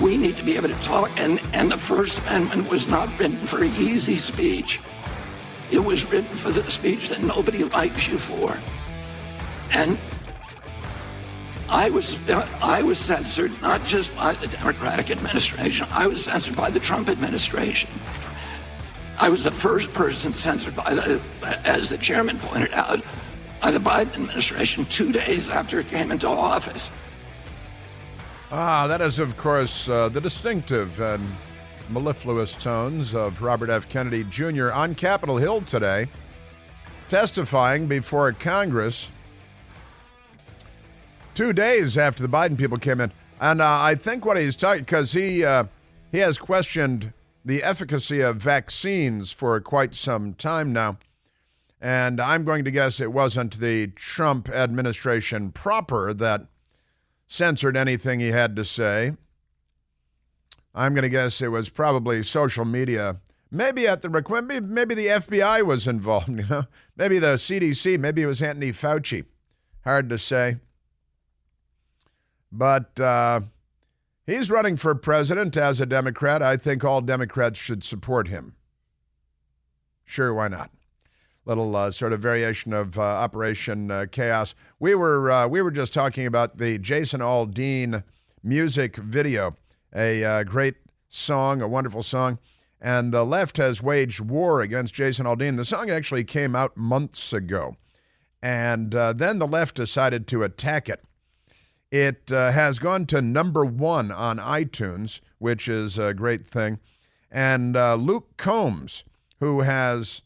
we need to be able to talk. And the First Amendment was not written for easy speech. It was written for the speech that nobody likes you for. And I was censored not just by the Democratic administration. I was censored by the Trump administration. I was the first person censored by as the chairman pointed out, by the Biden administration 2 days after it came into office. That is, of course, the distinctive and mellifluous tones of Robert F. Kennedy Jr. on Capitol Hill today, testifying before Congress 2 days after the Biden people came in. And I think what he's talking, because he has questioned the efficacy of vaccines for quite some time now. And I'm going to guess it wasn't the Trump administration proper that censored anything he had to say. I'm going to guess it was probably social media. Maybe at the request, maybe the FBI was involved, you know. Maybe the CDC, maybe it was Anthony Fauci. Hard to say. But he's running for president as a Democrat. I think all Democrats should support him. Sure, why not? Little sort of variation of Operation Chaos. We were just talking about the Jason Aldean music video, a great song, a wonderful song, and the left has waged war against Jason Aldean. The song actually came out months ago, and then the left decided to attack it. It has gone to #1 on iTunes, which is a great thing, and Luke Combs, who has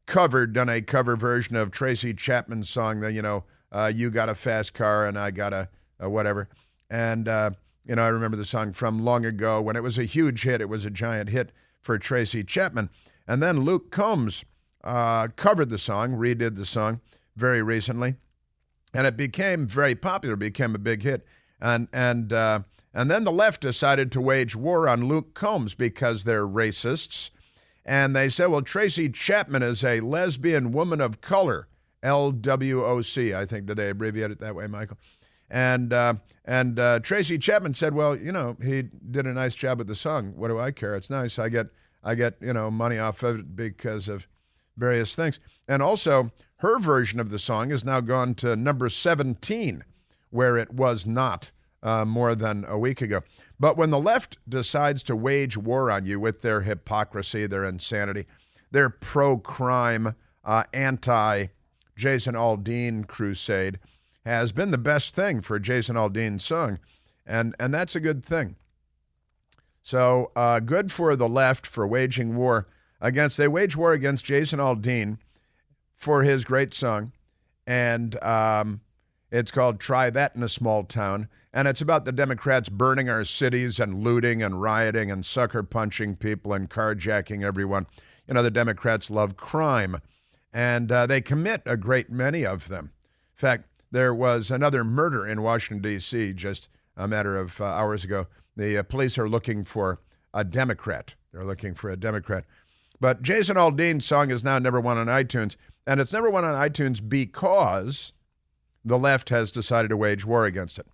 done a cover version of Tracy Chapman's song that, you got a fast car and I got a whatever. And, I remember the song from long ago when it was a huge hit. It was a giant hit for Tracy Chapman. And then Luke Combs covered the song, redid the song very recently. And it became very popular, became a big hit. And then the left decided to wage war on Luke Combs because they're racists. And they said, well, Tracy Chapman is a lesbian woman of color, LWOC, I think. Did they abbreviate it that way, Michael? And Tracy Chapman said, well, he did a nice job with the song. What do I care? It's nice. I get money off of it because of various things. And also, her version of the song has now gone to #17, where it was not more than a week ago. But when the left decides to wage war on you with their hypocrisy, their insanity, their pro-crime, anti-Jason Aldean crusade has been the best thing for Jason Aldean's song, and that's a good thing. So good for the left for waging war against, they wage war against Jason Aldean for his great song, and it's called Try That in a Small Town. And it's about the Democrats burning our cities and looting and rioting and sucker punching people and carjacking everyone. The Democrats love crime, and they commit a great many of them. In fact, there was another murder in Washington, D.C. just a matter of hours ago. The police are looking for a Democrat. They're looking for a Democrat. But Jason Aldean's song is now #1 on iTunes, and it's #1 on iTunes because the left has decided to wage war against it.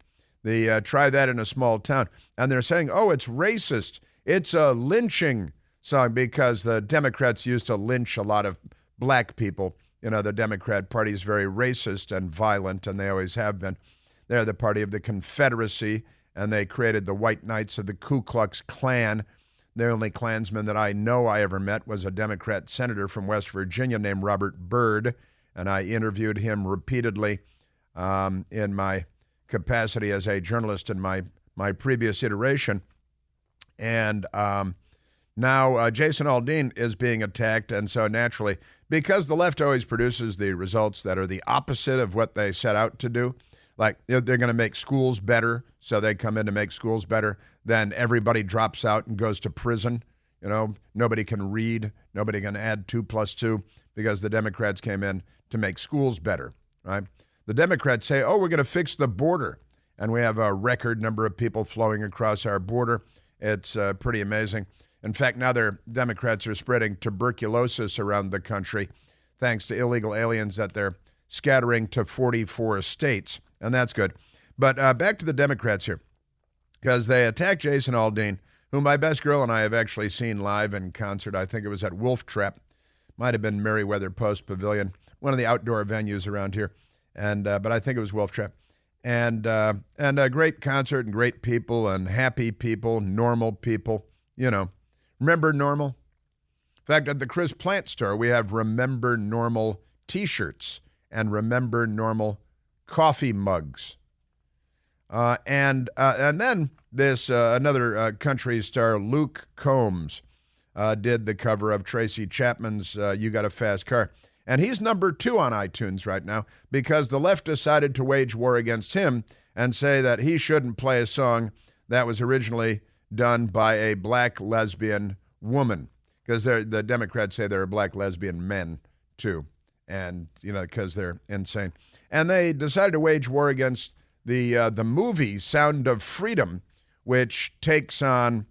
They try that in a small town. And they're saying, oh, it's racist. It's a lynching song because the Democrats used to lynch a lot of black people. The Democrat Party is very racist and violent, and they always have been. They're the party of the Confederacy, and they created the White Knights of the Ku Klux Klan. The only Klansman that I know I ever met was a Democrat senator from West Virginia named Robert Byrd, and I interviewed him repeatedly in my capacity as a journalist in my previous iteration. And now Jason Aldean is being attacked, and so naturally, because the left always produces the results that are the opposite of what they set out to do, like they're going to make schools better, so they come in to make schools better, then everybody drops out and goes to prison. Nobody can read, nobody can add 2 + 2 because the Democrats came in to make schools better, right? The Democrats say, oh, we're going to fix the border. And we have a record number of people flowing across our border. It's pretty amazing. In fact, now Democrats are spreading tuberculosis around the country thanks to illegal aliens that they're scattering to 44 states. And that's good. But back to the Democrats here. because they attacked Jason Aldean, who my best girl and I have actually seen live in concert. I think it was at Wolf Trap. Might have been Merriweather Post Pavilion, one of the outdoor venues around here. But I think it was Wolf Trap. And a great concert and great people and happy people, normal people, you know. Remember Normal? In fact, at the Chris Plant store, we have Remember Normal T-shirts and Remember Normal coffee mugs. And then this another country star, Luke Combs, did the cover of Tracy Chapman's You Got a Fast Car. And he's number 2 on iTunes right now because the left decided to wage war against him and say that he shouldn't play a song that was originally done by a black lesbian woman. Because the Democrats say there are black lesbian men, too. And, you know, because they're insane. And they decided to wage war against the movie Sound of Freedom, which takes on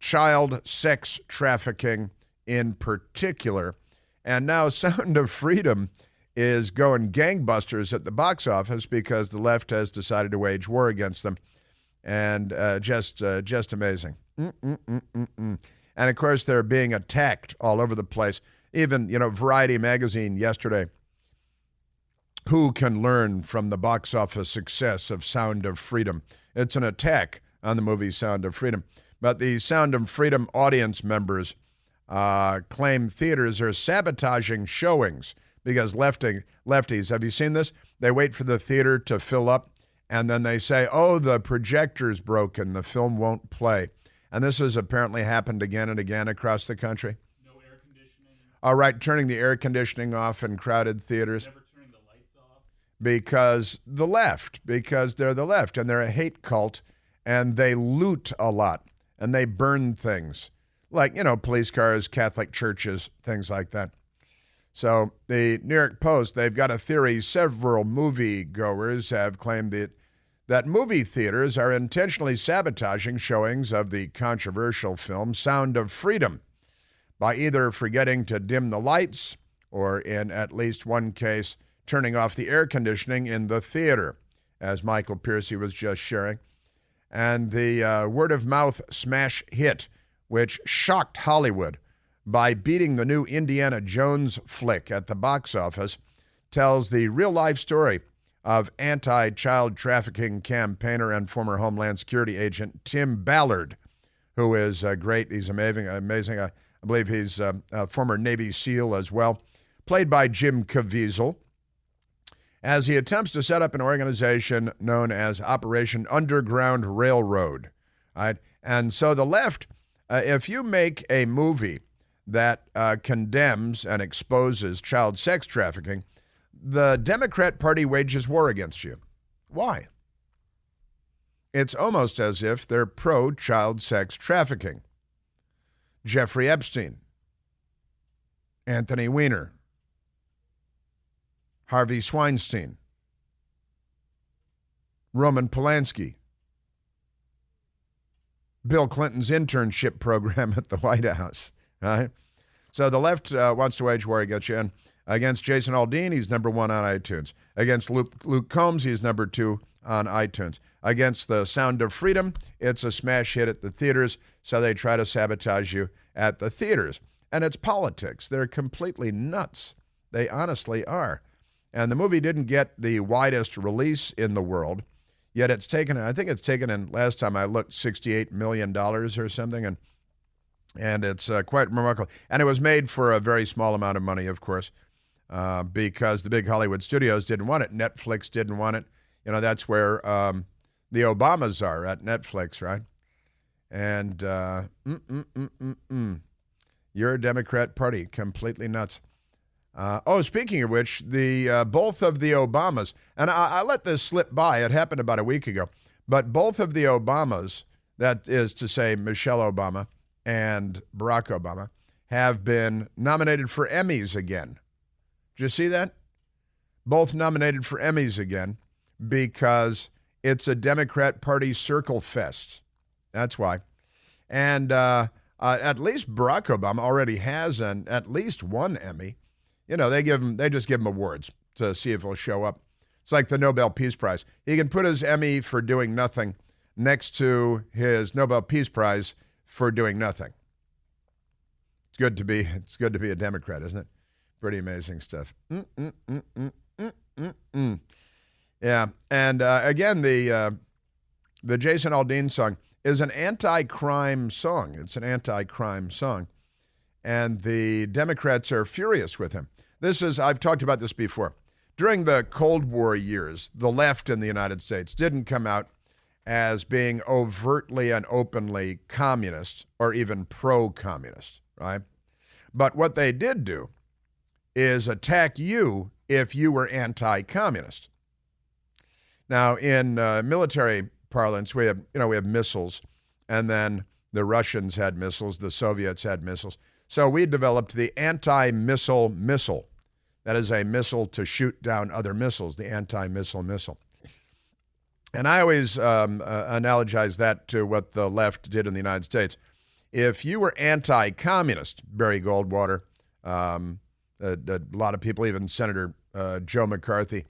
child sex trafficking in particular. And now Sound of Freedom is going gangbusters at the box office because the left has decided to wage war against them. And just amazing. And, of course, they're being attacked all over the place. Even, you know, Variety magazine yesterday, who can learn from the box office success of Sound of Freedom? It's an attack on the movie Sound of Freedom. But the Sound of Freedom audience members claim theaters are sabotaging showings because lefties, have you seen this? They wait for the theater to fill up, and then they say, oh, the projector's broken, the film won't play. And this has apparently happened again and again across the country. No air conditioning. All right, turning the air conditioning off in crowded theaters. Never turning the lights off. Because they're the left, and they're a hate cult, and they loot a lot, and they burn things. Like, you know, police cars, Catholic churches, things like that. So the New York Post, they've got a theory. Several moviegoers have claimed that movie theaters are intentionally sabotaging showings of the controversial film Sound of Freedom by either forgetting to dim the lights or, in at least one case, turning off the air conditioning in the theater, as Michael Piercy was just sharing. And the word-of-mouth smash hit, which shocked Hollywood by beating the new Indiana Jones flick at the box office, tells the real-life story of anti-child trafficking campaigner and former Homeland Security agent Tim Ballard, who is great. He's amazing. I believe he's a former Navy SEAL as well, played by Jim Caviezel, as he attempts to set up an organization known as Operation Underground Railroad. Right? And so the left, if you make a movie that condemns and exposes child sex trafficking, the Democrat Party wages war against you. Why? It's almost as if they're pro-child sex trafficking. Jeffrey Epstein, Anthony Weiner, Harvey Weinstein, Roman Polanski, Bill Clinton's internship program at the White House. Right? So the left wants to wage war against you. And against Jason Aldean, he's number 1 on iTunes. Against Luke Combs, he's number 2 on iTunes. Against the Sound of Freedom, it's a smash hit at the theaters, so they try to sabotage you at the theaters. And it's politics. They're completely nuts. They honestly are. And the movie didn't get the widest release in the world, yet it's taken, I think it's taken in, last time I looked, $68 million or something, and it's quite remarkable. And it was made for a very small amount of money, of course, because the big Hollywood studios didn't want it. Netflix didn't want it. You know, that's where the Obamas are, at Netflix, right? And you're a Democrat Party, completely nuts. Speaking of which, the both of the Obamas, and I let this slip by, it happened about a week ago, but both of the Obamas, that is to say Michelle Obama and Barack Obama, have been nominated for Emmys again. Did you see that? Both nominated for Emmys again because it's a Democrat Party circle fest. That's why. And at least Barack Obama already has at least one Emmy. You know, they just give him awards to see if he'll show up. It's like the Nobel Peace Prize. He can put his Emmy for doing nothing next to his Nobel Peace Prize for doing nothing. It's good to be a Democrat, isn't it? Pretty amazing stuff. Yeah, and again, the Jason Aldean song is an anti-crime song. It's an anti-crime song, and the Democrats are furious with him. I've talked about this before. During the Cold War years, the left in the United States didn't come out as being overtly and openly communist or even pro-communist, right? But what they did do is attack you if you were anti-communist. Now, in military parlance, we have missiles, and then the Russians had missiles, the Soviets had missiles. So we developed the anti-missile missile. That is a missile to shoot down other missiles, the anti-missile missile. And I always analogize that to what the left did in the United States. If you were anti-communist, Barry Goldwater, a lot of people, even Senator Joe McCarthy,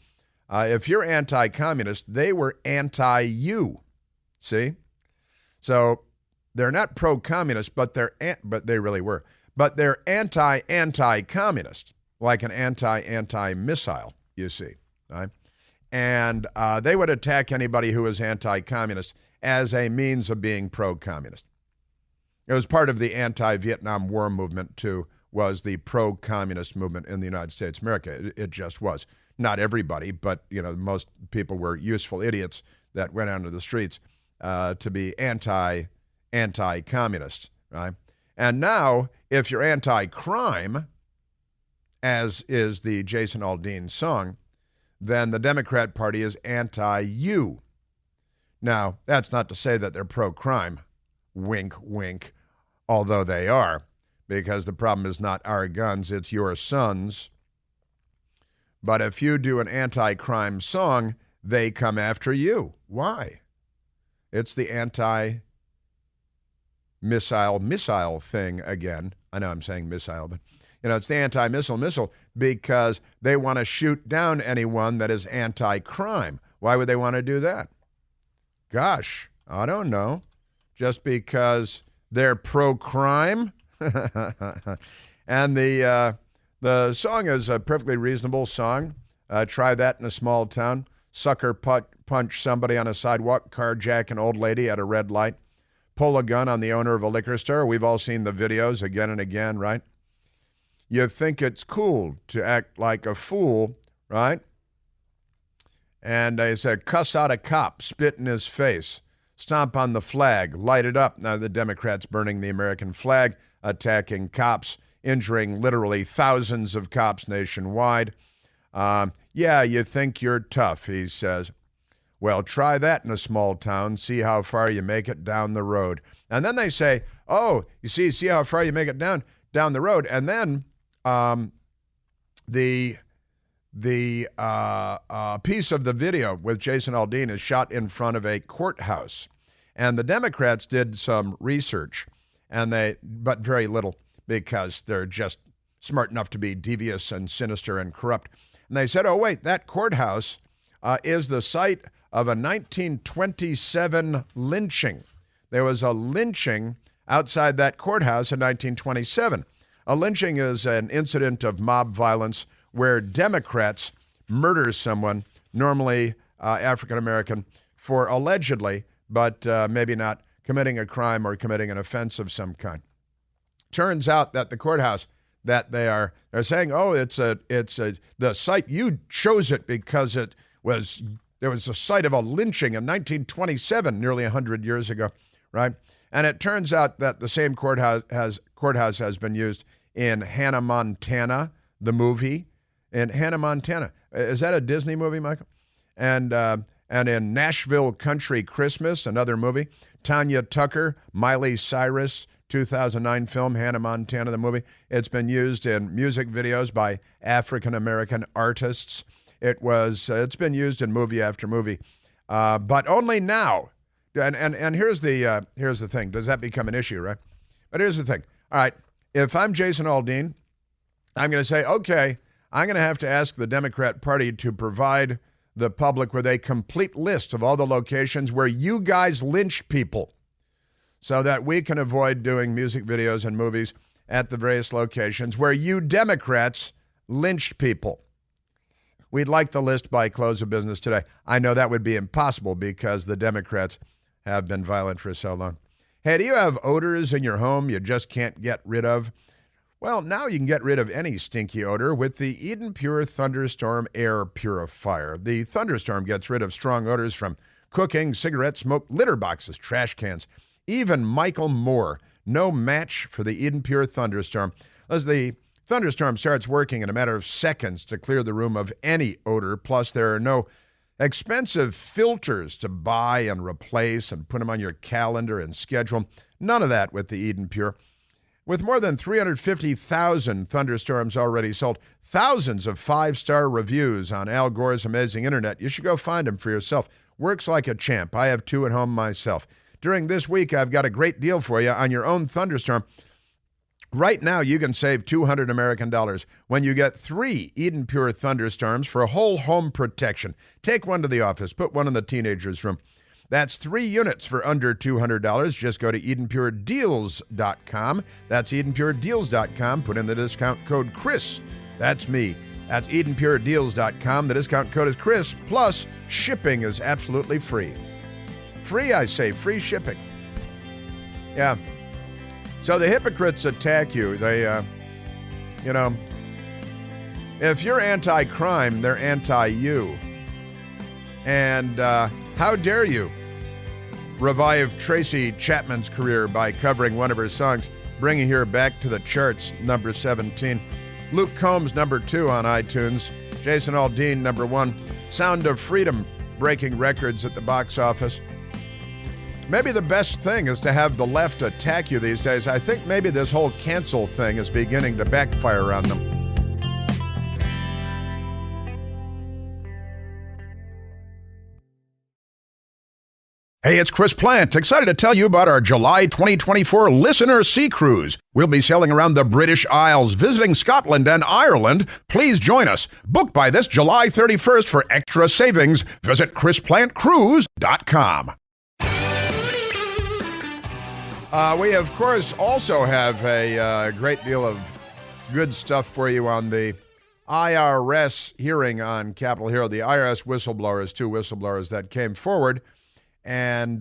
if you're anti-communist, they were anti-you. See? So they're not pro-communist, but they really were. But they're anti-communist, like an anti-missile, you see, right? And they would attack anybody who was anti-communist as a means of being pro-communist. It was part of the anti-Vietnam War movement, too, was the pro-communist movement in the United States of America. It just was. Not everybody, but most people were useful idiots that went onto the streets to be anti-communist, right? And now, if you're anti-crime, as is the Jason Aldean song, then the Democrat Party is anti-you. Now, that's not to say that they're pro-crime, wink, wink, although they are, because the problem is not our guns, it's your sons. But if you do an anti-crime song, they come after you. Why? It's the anti-missile thing again. I know I'm saying missile, but it's the anti-missile because they want to shoot down anyone that is anti-crime. Why would they want to do that? Gosh, I don't know. Just because they're pro-crime? And the song is a perfectly reasonable song. Try that in a small town. Sucker punch somebody on a sidewalk, carjack an old lady at a red light, pull a gun on the owner of a liquor store. We've all seen the videos again and again, right? You think it's cool to act like a fool, right? And they said, cuss out a cop, spit in his face, stomp on the flag, light it up. Now the Democrats burning the American flag, attacking cops, injuring literally thousands of cops nationwide. Yeah, you think you're tough, he says. Well, try that in a small town, see how far you make it down the road. And then they say, oh, you see how far you make it down the road. And then the piece of the video with Jason Aldean is shot in front of a courthouse. And the Democrats did some research, but very little, because they're just smart enough to be devious and sinister and corrupt. And they said, oh, wait, that courthouse is the site of a 1927 lynching. There was a lynching outside that courthouse in 1927. A lynching is an incident of mob violence where Democrats murder someone, normally African-American, for allegedly, but maybe not, committing a crime or committing an offense of some kind. Turns out that the courthouse that they're saying, oh, it's the site, you chose it because there was a site of a lynching in 1927, nearly 100 years ago, right? And it turns out that the same courthouse has been used in Hannah, Montana, the movie. In Hannah, Montana. Is that a Disney movie, Michael? And in Nashville Country Christmas, another movie. Tanya Tucker, Miley Cyrus, 2009 film, Hannah, Montana, the movie. It's been used in music videos by African-American artists. It's been used in movie after movie, but only now. And here's the thing. Does that become an issue, right? But here's the thing. All right, if I'm Jason Aldean, I'm going to say, okay, I'm going to have to ask the Democrat Party to provide the public with a complete list of all the locations where you guys lynch people so that we can avoid doing music videos and movies at the various locations where you Democrats lynched people. We'd like the list by close of business today. I know that would be impossible because the Democrats have been violent for so long. Hey, do you have odors in your home you just can't get rid of? Well, now you can get rid of any stinky odor with the Eden Pure Thunderstorm Air Purifier. The Thunderstorm gets rid of strong odors from cooking, cigarette smoke, litter boxes, trash cans, even Michael Moore. No match for the Eden Pure Thunderstorm. As the Thunderstorm starts working in a matter of seconds to clear the room of any odor, plus there are no expensive filters to buy and replace and put them on your calendar and schedule. None of that with the Eden Pure. With more than 350,000 Thunderstorms already sold, thousands of 5-star reviews on Al Gore's amazing internet, you should go find them for yourself. Works like a champ. I have 2 at home myself. During this week, I've got a great deal for you on your own Thunderstorm. Right now, you can save $200 American when you get 3 Eden Pure Thunderstorms for whole home protection. Take one to the office. Put one in the teenager's room. That's 3 units for under $200. Just go to EdenPureDeals.com. That's EdenPureDeals.com. Put in the discount code Chris. That's me. That's EdenPureDeals.com. The discount code is Chris. Plus, shipping is absolutely free. Free, I say. Free shipping. Yeah. So the hypocrites attack you. They, if you're anti-crime, they're anti-you. And how dare you revive Tracy Chapman's career by covering one of her songs, bringing her back to the charts, number 17. Luke Combs, number 2 on iTunes. Jason Aldean, number 1. Sound of Freedom, breaking records at the box office. Maybe the best thing is to have the left attack you these days. I think maybe this whole cancel thing is beginning to backfire on them. Hey, it's Chris Plant, excited to tell you about our July 2024 Listener Sea Cruise. We'll be sailing around the British Isles, visiting Scotland and Ireland. Please join us. Book by this July 31st for extra savings. Visit ChrisPlantCruise.com. We, of course, also have a great deal of good stuff for you on the IRS hearing on Capitol Hill. The IRS whistleblowers, 2 whistleblowers that came forward and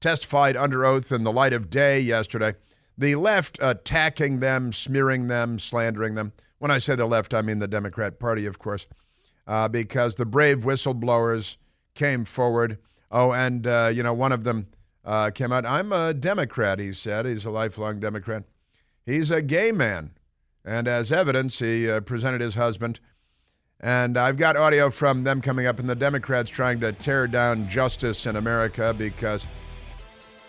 testified under oath in the light of day yesterday. The left attacking them, smearing them, slandering them. When I say the left, I mean the Democrat Party, of course, because the brave whistleblowers came forward. Oh, and, one of them came out. I'm a Democrat, he said. He's a lifelong Democrat. He's a gay man. And as evidence, he presented his husband. And I've got audio from them coming up, and the Democrats trying to tear down justice in America because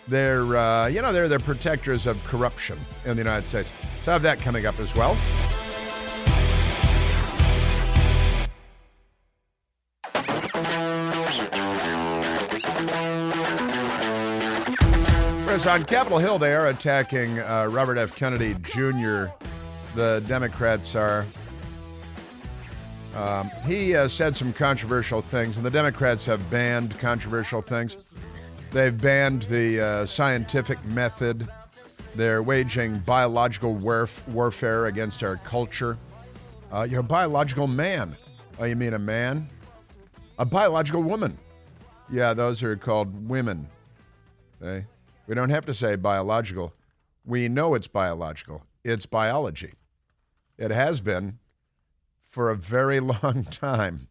they're the protectors of corruption in the United States. So I have that coming up as well. Whereas on Capitol Hill, they are attacking Robert F. Kennedy Jr. The Democrats are. He said some controversial things, and the Democrats have banned controversial things. They've banned the scientific method. They're waging biological warfare against our culture. You're a biological man. Oh, you mean a man? A biological woman. Yeah, those are called women. Okay? We don't have to say biological. We know it's biological. It's biology. It has been for a very long time.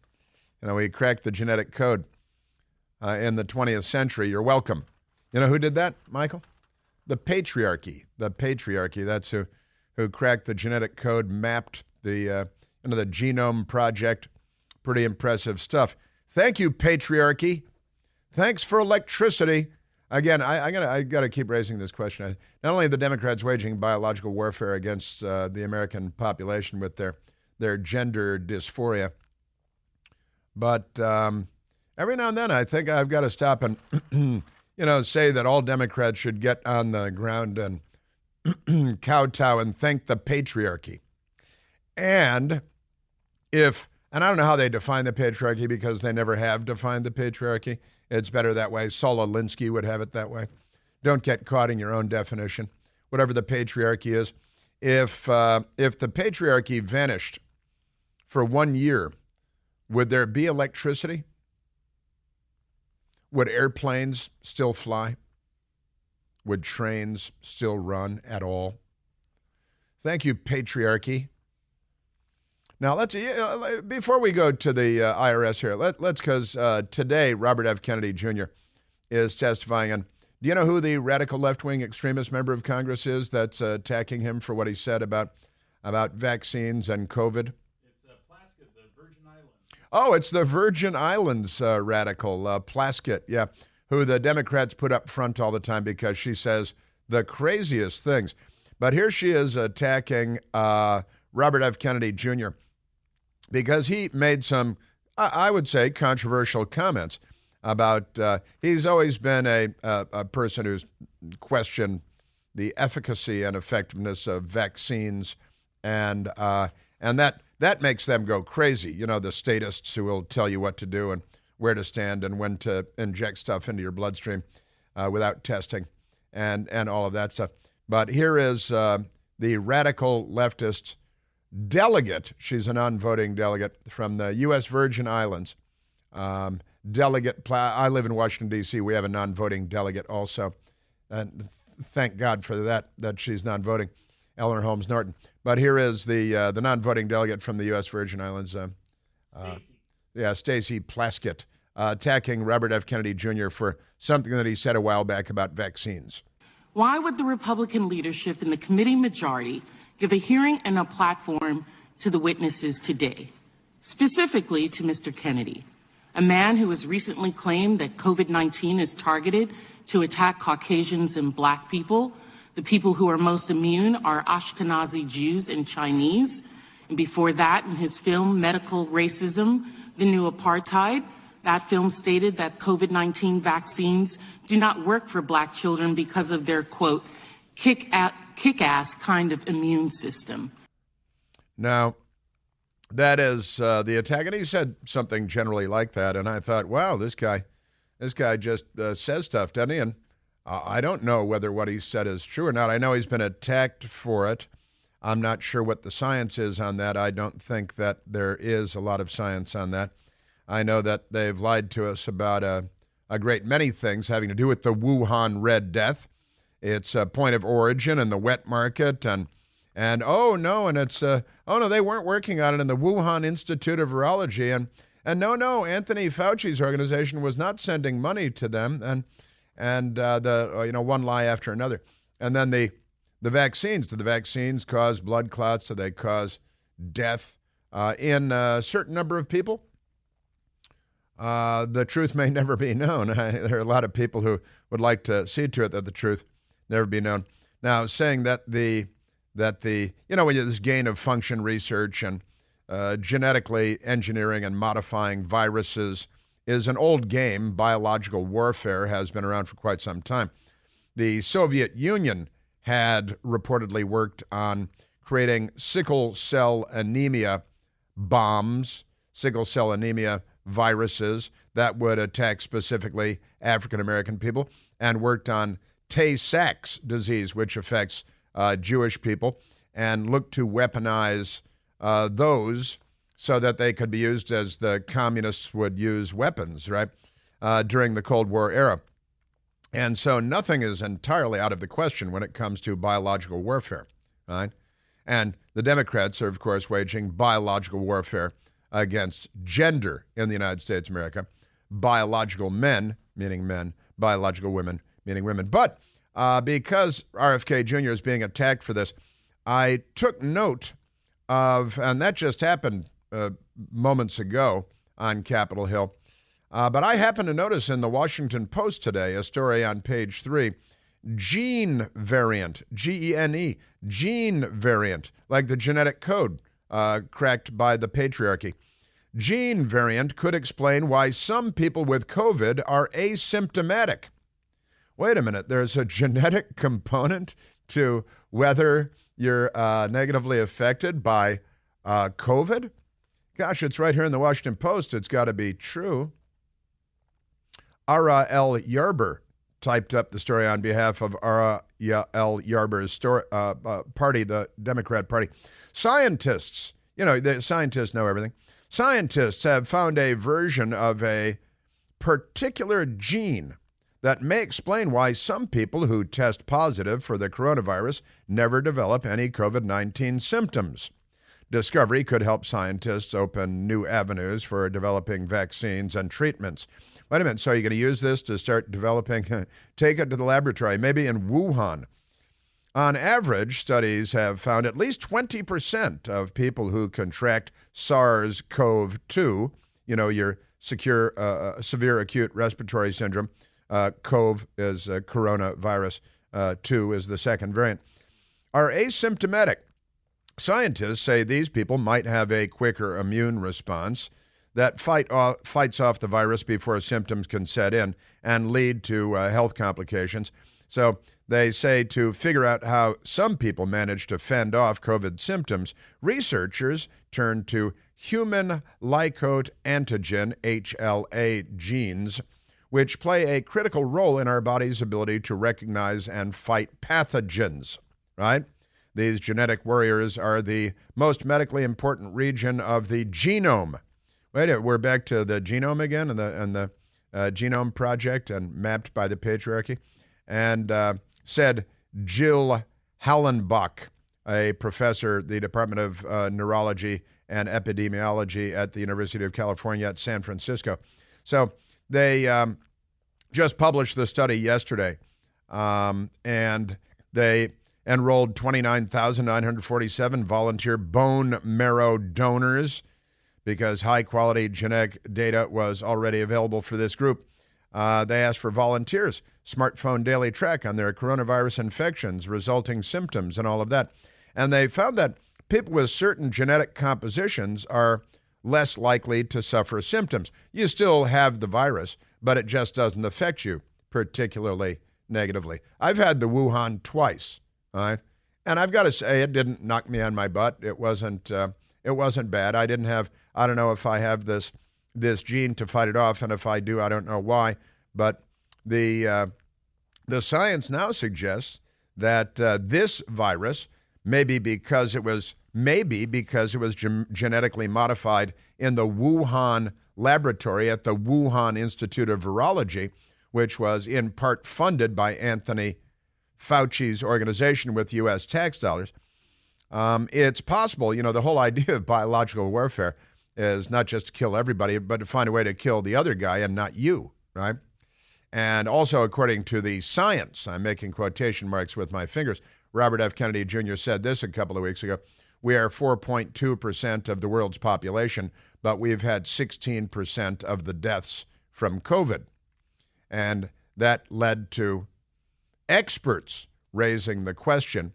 We cracked the genetic code in the 20th century. You're welcome. You know who did that, Michael? The patriarchy. The patriarchy. That's who cracked the genetic code, mapped the the Genome Project. Pretty impressive stuff. Thank you, patriarchy. Thanks for electricity. Again, I got to keep raising this question. Not only are the Democrats waging biological warfare against the American population with their gender dysphoria, but every now and then I think I've got to stop and say that all Democrats should get on the ground and kowtow and thank the patriarchy. And if And I don't know how they define the patriarchy because they never have defined the patriarchy. It's better that way. Saul Alinsky would have it that way. Don't get caught in your own definition. Whatever the patriarchy is. If the patriarchy vanished for 1 year, would there be electricity? Would airplanes still fly? Would trains still run at all? Thank you, patriarchy. Now, let's before we go to the IRS here, let's because today Robert F. Kennedy Jr. is testifying. And do you know who the radical left-wing extremist member of Congress is that's attacking him for what he said about vaccines and COVID? It's Plaskett, the Virgin Islands. Oh, it's the Virgin Islands radical, Plaskett, yeah, who the Democrats put up front all the time because she says the craziest things. But here she is attacking Robert F. Kennedy Jr. because he made some, I would say, controversial comments about, he's always been a person who's questioned the efficacy and effectiveness of vaccines, and that makes them go crazy. You know, the statists who will tell you what to do and where to stand and when to inject stuff into your bloodstream without testing and all of that stuff. But here is the radical leftist delegate. She's a non-voting delegate from the U.S. Virgin Islands. I live in Washington, D.C. We have a non-voting delegate also. And thank God for that she's non-voting, Eleanor Holmes Norton. But here is the non-voting delegate from the U.S. Virgin Islands. Staci Plaskett, attacking Robert F. Kennedy Jr. for something that he said a while back about vaccines. Why would the Republican leadership and the committee majority give a hearing and a platform to the witnesses today, specifically to Mr. Kennedy, a man who has recently claimed that COVID-19 is targeted to attack Caucasians and Black people? The people who are most immune are Ashkenazi Jews and Chinese. And before that, in his film, Medical Racism, The New Apartheid, that film stated that COVID-19 vaccines do not work for Black children because of their, quote, kick-ass kind of immune system. Now, that is the attack. And he said something generally like that. And I thought, wow, this guy just says stuff, doesn't he? And I don't know whether what he said is true or not. I know he's been attacked for it. I'm not sure what the science is on that. I don't think that there is a lot of science on that. I know that they've lied to us about a great many things having to do with the Wuhan Red Death. Its point of origin and the wet market and it's they weren't working on it in the Wuhan Institute of Virology and no, Anthony Fauci's organization was not sending money to them and one lie after another. And then the vaccines. Do the vaccines cause blood clots? Do they cause death in a certain number of people? The truth may never be known. There are a lot of people who would like to see to it that the truth never be known. Now, saying that when you this gain of function research and genetically engineering and modifying viruses is an old game. Biological warfare has been around for quite some time. The Soviet Union had reportedly worked on creating sickle cell anemia bombs, sickle cell anemia viruses that would attack specifically African American people, and worked on Tay-Sachs disease, which affects Jewish people, and looked to weaponize those so that they could be used as the communists would use weapons, right, during the Cold War era. And so nothing is entirely out of the question when it comes to biological warfare, right? And the Democrats are, of course, waging biological warfare against gender in the United States of America. Biological men, meaning men, biological women, meaning women. But because RFK Jr. is being attacked for this, I took note of, and that just happened moments ago on Capitol Hill, but I happened to notice in the Washington Post today, a story on page 3, gene variant, G-E-N-E, gene variant, like the genetic code cracked by the patriarchy. Gene variant could explain why some people with COVID are asymptomatic. Wait a minute, there's a genetic component to whether you're negatively affected by COVID? Gosh, it's right here in the Washington Post. It's got to be true. Ara L. Yarber typed up the story on behalf of Ara L. Yarber's party, the Democrat Party. Scientists, the scientists know everything. Scientists have found a version of a particular gene that may explain why some people who test positive for the coronavirus never develop any COVID-19 symptoms. Discovery could help scientists open new avenues for developing vaccines and treatments. Wait a minute, so are you going to use this to start developing, take it to the laboratory, maybe in Wuhan? On average, studies have found at least 20% of people who contract SARS-CoV-2, your severe acute respiratory syndrome, CoV is coronavirus, 2 is the second variant, are asymptomatic. Scientists say these people might have a quicker immune response that fights off the virus before symptoms can set in and lead to health complications. So they say to figure out how some people manage to fend off COVID symptoms, researchers turn to human lycote antigen, HLA genes, which play a critical role in our body's ability to recognize and fight pathogens, right? These genetic warriors are the most medically important region of the genome. Wait, we're back to the genome again and the Genome Project and mapped by the patriarchy. And said Jill Hallenbach, a professor, the Department of Neurology and Epidemiology at the University of California at San Francisco. So they just published the study yesterday, and they enrolled 29,947 volunteer bone marrow donors because high-quality genetic data was already available for this group. They asked for volunteers, smartphone daily track on their coronavirus infections, resulting symptoms, and all of that. And they found that people with certain genetic compositions are less likely to suffer symptoms. You still have the virus, but it just doesn't affect you particularly negatively. I've had the Wuhan twice, all right? And I've got to say, it didn't knock me on my butt. It wasn't bad. I don't know if I have this gene to fight it off, and if I do, I don't know why. But the science now suggests that this virus, maybe because it was genetically modified in the Wuhan laboratory at the Wuhan Institute of Virology, which was in part funded by Anthony Fauci's organization with U.S. tax dollars. It's possible, the whole idea of biological warfare is not just to kill everybody, but to find a way to kill the other guy and not you, right? And also, according to the science, I'm making quotation marks with my fingers, Robert F. Kennedy Jr. said this a couple of weeks ago, we are 4.2% of the world's population, but we've had 16% of the deaths from COVID. And that led to experts raising the question,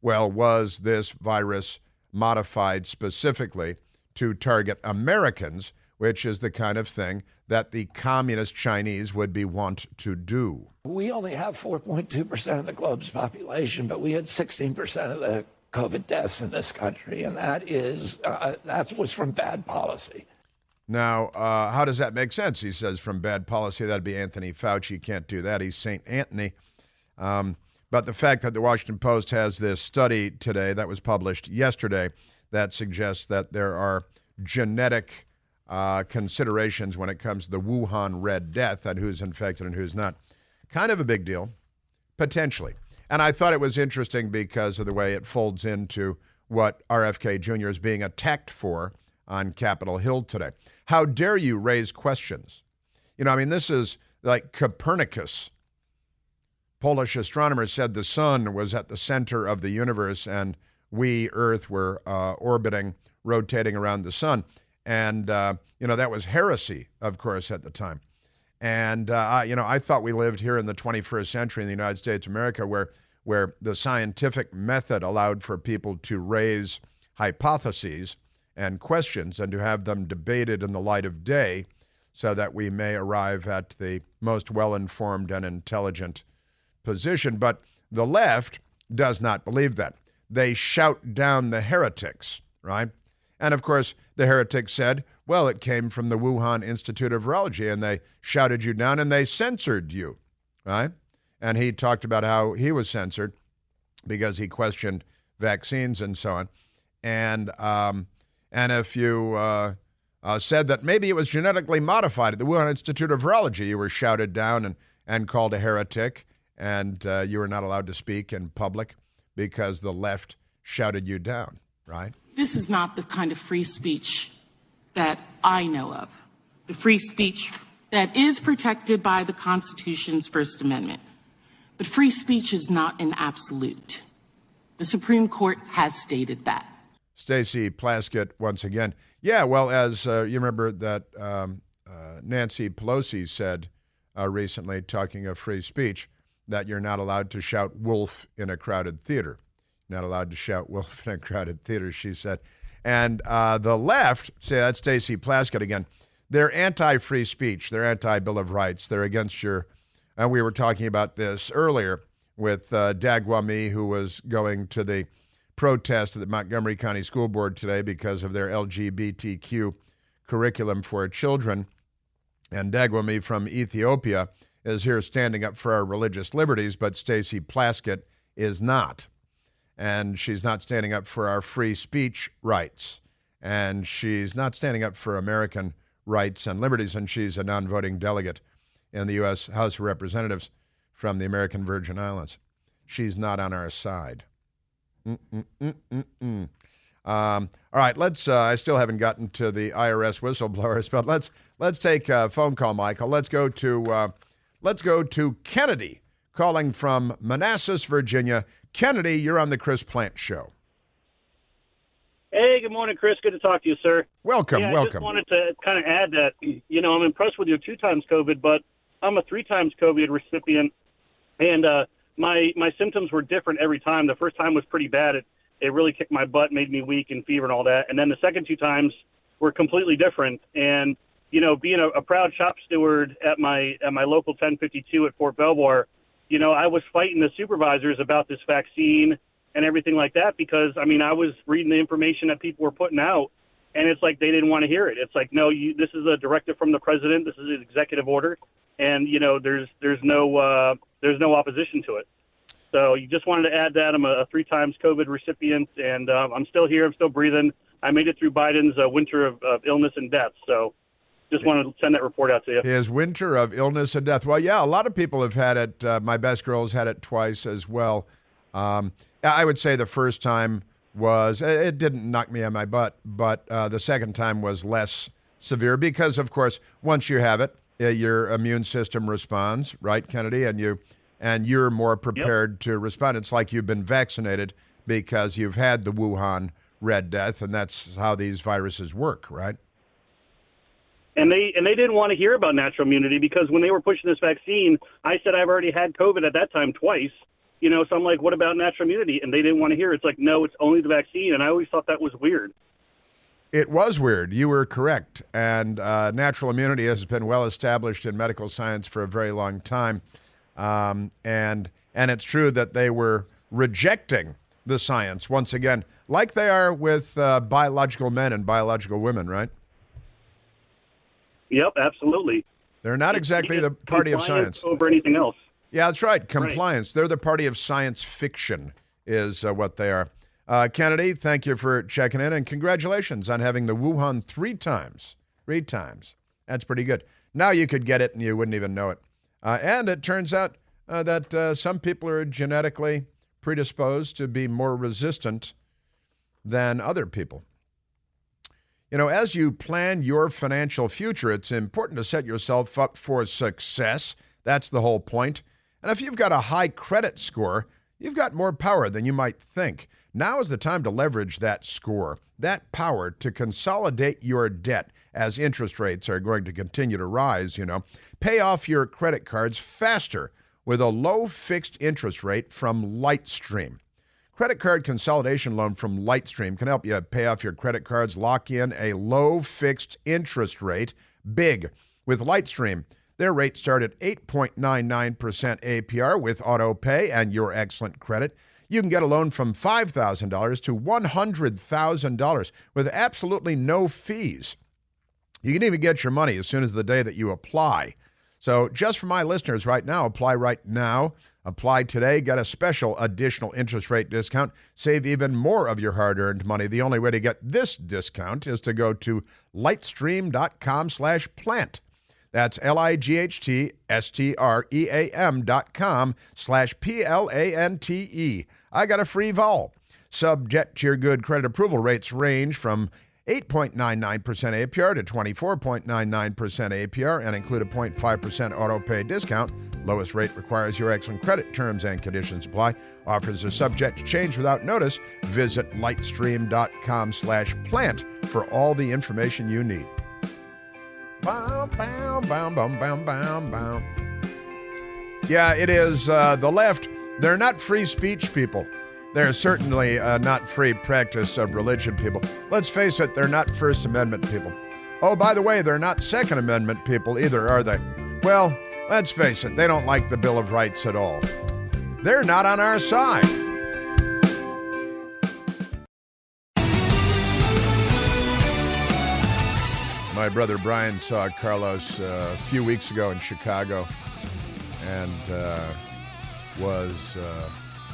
well, was this virus modified specifically to target Americans, which is the kind of thing that the communist Chinese would be wont to do? We only have 4.2% of the globe's population, but we had 16% of the COVID deaths in this country, and that was from bad policy. Now, how does that make sense? He says from bad policy. That'd be Anthony Fauci. You can't do that. He's St. Anthony. But the fact that the Washington Post has this study today that was published yesterday that suggests that there are genetic considerations when it comes to the Wuhan Red Death and who's infected and who's not. Kind of a big deal, potentially. And I thought it was interesting because of the way it folds into what RFK Jr. is being attacked for on Capitol Hill today. How dare you raise questions? This is like Copernicus. Polish astronomers said the sun was at the center of the universe and we, Earth, were rotating around the sun. And, that was heresy, of course, at the time. And, I thought we lived here in the 21st century in the United States of America where the scientific method allowed for people to raise hypotheses and questions and to have them debated in the light of day so that we may arrive at the most well-informed and intelligent position. But the left does not believe that. They shout down the heretics, right? And, of course, the heretic said, well, it came from the Wuhan Institute of Virology, and they shouted you down and they censored you, right? And he talked about how he was censored because he questioned vaccines and so on. And if you said that maybe it was genetically modified at the Wuhan Institute of Virology, you were shouted down and called a heretic, and you were not allowed to speak in public because the left shouted you down, right? This is not the kind of free speech that I know of. The free speech that is protected by the Constitution's First Amendment. But free speech is not an absolute. The Supreme Court has stated that. Staci Plaskett once again. Yeah, well, as you remember that Nancy Pelosi said recently, talking of free speech, that you're not allowed to shout wolf in a crowded theater. Not allowed to shout wolf in a crowded theater, she said. And the left, say that's Staci Plaskett again, they're anti-free speech. They're anti-Bill of Rights. They're against your, and we were talking about this earlier with Dagwami, who was going to the protest at the Montgomery County School Board today because of their LGBTQ curriculum for children. And Dagwami from Ethiopia is here standing up for our religious liberties, but Staci Plaskett is not. And she's not standing up for our free speech rights. And she's not standing up for American rights and liberties. And she's a non-voting delegate in the U.S. House of Representatives from the American Virgin Islands. She's not on our side. All right, let's. I still haven't gotten to the IRS whistleblowers, but let's take a phone call, Michael. Let's go to Kennedy calling from Manassas, Virginia. Kennedy, you're on the Chris Plant Show. Hey, good morning, Chris. Good to talk to you, sir. Welcome. I just wanted to kind of add that, I'm impressed with your 2 times COVID, but I'm a 3 times COVID recipient, and my symptoms were different every time. The first time was pretty bad. It really kicked my butt, made me weak and fever and all that. And then the second 2 times were completely different. And, being a proud shop steward at my local 1052 at Fort Belvoir, I was fighting the supervisors about this vaccine and everything like that because, I was reading the information that people were putting out, and it's like they didn't want to hear it. It's like, no, this is a directive from the president. This is an executive order, and, there's no opposition to it. So you just wanted to add that. I'm a 3 times COVID recipient, and I'm still here. I'm still breathing. I made it through Biden's winter of illness and death. So just wanted to send that report out to you. His winter of illness and death. Well, yeah, a lot of people have had it. My best girl's had it twice as well. I would say the first time it didn't knock me on my butt, but the second time was less severe because, of course, once you have it, your immune system responds, right, Kennedy? And you're more prepared to respond. It's like you've been vaccinated because you've had the Wuhan Red Death, and that's how these viruses work, right? And they didn't want to hear about natural immunity because when they were pushing this vaccine, I said I've already had COVID at that time twice. So I'm like, what about natural immunity? And they didn't want to hear it. It's like, no, it's only the vaccine. And I always thought that was weird. It was weird. You were correct. And natural immunity has been well established in medical science for a very long time. And it's true that they were rejecting the science once again, like they are with biological men and biological women, right? Yep, absolutely. They're not exactly the party of science over anything else. Yeah, that's right. Compliance. Right. They're the party of science fiction is what they are. Kennedy, thank you for checking in, and congratulations on having the Wuhan 3 times. 3 times. That's pretty good. Now you could get it and you wouldn't even know it. And it turns out that some people are genetically predisposed to be more resistant than other people. As you plan your financial future, it's important to set yourself up for success. That's the whole point. And if you've got a high credit score, you've got more power than you might think. Now is the time to leverage that score, that power to consolidate your debt as interest rates are going to continue to rise, Pay off your credit cards faster with a low fixed interest rate from Lightstream. Credit card consolidation loan from Lightstream can help you pay off your credit cards, lock in a low fixed interest rate, big. With Lightstream, their rates start at 8.99% APR with auto pay and your excellent credit. You can get a loan from $5,000 to $100,000 with absolutely no fees. You can even get your money as soon as the day that you apply. So just for my listeners right now, apply right now. Apply today. Get a special additional interest rate discount. Save even more of your hard-earned money. The only way to get this discount is to go to lightstream.com/plant. That's lightstream.com/PLANTE. I got a free vol. Subject to your good credit approval. Rates range from 8.99% APR to 24.99% APR and include a 0.5% auto pay discount. Lowest rate requires your excellent credit. Terms and conditions apply. Offers are subject to change without notice. Visit lightstream.com/plant for all the information you need. Bow, bow, bow, bow, bow, bow, bow. Yeah, it is the left. They're not free speech people. They're certainly not free practice of religion people. Let's face it, they're not First Amendment people. Oh, by the way, they're not Second Amendment people either, are they? Well, let's face it, they don't like the Bill of Rights at all. They're not on our side. My brother Brian saw Carlos a few weeks ago in Chicago and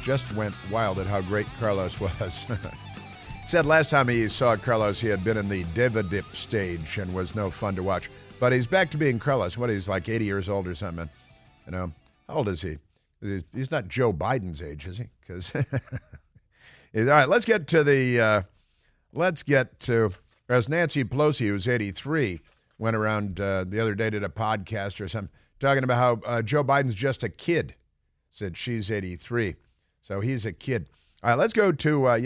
just went wild at how great Carlos was. Said last time he saw Carlos, he had been in the Diva Dip stage and was no fun to watch. But he's back to being Carlos. What, he's like 80 years old or something. You know, how old is he? He's not Joe Biden's age, is he? Because all right, let's get to as Nancy Pelosi, who's 83, went around the other day, did a podcast or something, talking about how Joe Biden's just a kid. Said she's 83. So he's a kid. All right, let's go to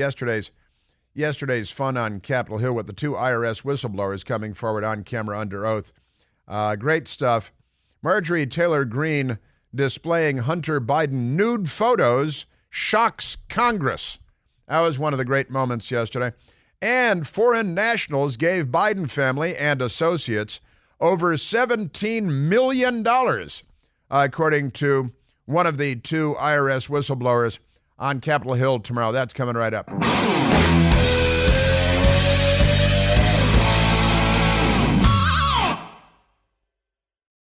yesterday's fun on Capitol Hill with the two IRS whistleblowers coming forward on camera under oath. Great stuff. Marjorie Taylor Greene displaying Hunter Biden nude photos shocks Congress. That was one of the great moments yesterday. And foreign nationals gave Biden family and associates over $17 million, according to one of the two IRS whistleblowers on Capitol Hill tomorrow. That's coming right up.